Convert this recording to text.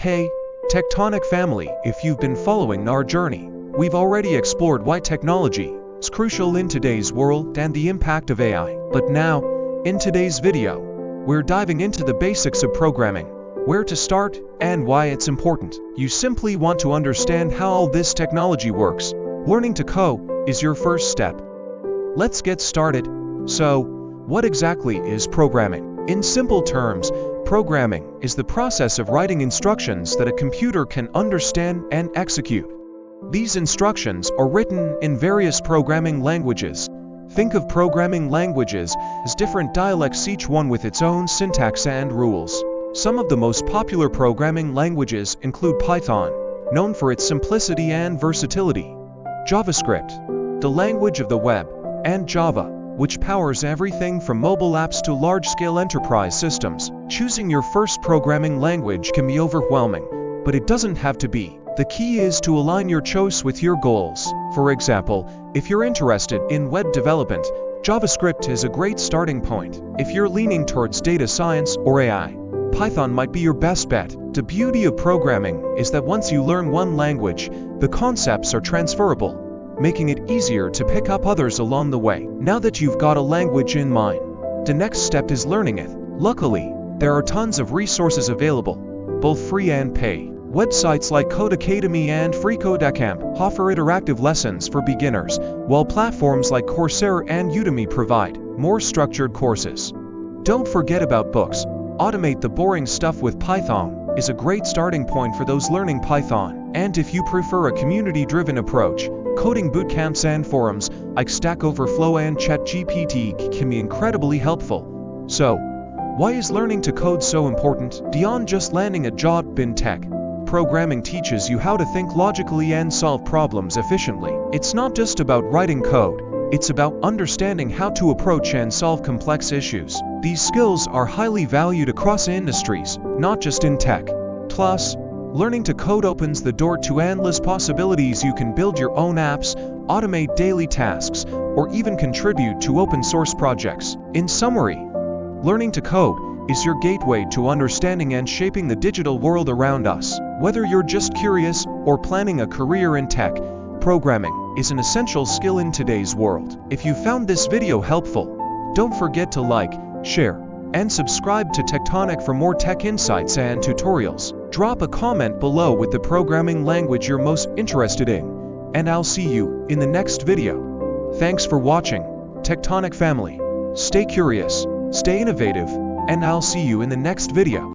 Hey, TechTonic family, if you've been following our journey, we've already explored why technology is crucial in today's world and the impact of AI. But now, in today's video, we're diving into the basics of programming, where to start, and why it's important. You simply want to understand how all this technology works. Learning to code is your first step. Let's get started. So, what exactly is programming? In simple terms, programming is the process of writing instructions that a computer can understand and execute. These instructions are written in various programming languages. Think of programming languages as different dialects, each one with its own syntax and rules. Some of the most popular programming languages include Python, known for its simplicity and versatility, JavaScript, the language of the web, and Java, which powers everything from mobile apps to large-scale enterprise systems. Choosing your first programming language can be overwhelming, but it doesn't have to be. The key is to align your choice with your goals. For example, if you're interested in web development, JavaScript is a great starting point. If you're leaning towards data science or AI, Python might be your best bet. The beauty of programming is that once you learn one language, the concepts are transferable, making it easier to pick up others along the way. Now that you've got a language in mind, the next step is learning it. Luckily, there are tons of resources available, both free and pay. Websites like Code Academy and FreeCodeCamp offer interactive lessons for beginners, while platforms like Coursera and Udemy provide more structured courses. Don't forget about books. Automate the boring stuff with Python is a great starting point for those learning Python. And if you prefer a community-driven approach, coding bootcamps and forums like Stack Overflow and ChatGPT can be incredibly helpful. So, why is learning to code so important? Beyond just landing a job in tech, programming teaches you how to think logically and solve problems efficiently. It's not just about writing code, it's about understanding how to approach and solve complex issues. These skills are highly valued across industries, not just in tech. Plus, learning to code opens the door to endless possibilities. You can build your own apps, automate daily tasks, or even contribute to open source projects. In summary, learning to code is your gateway to understanding and shaping the digital world around us. Whether you're just curious or planning a career in tech, programming is an essential skill in today's world. If you found this video helpful, don't forget to like, share, and subscribe to TechTonic for more tech insights and tutorials. Drop a comment below with the programming language you're most interested in, and I'll see you in the next video. Thanks for watching, TechTonic family. Stay curious, stay innovative, and I'll see you in the next video.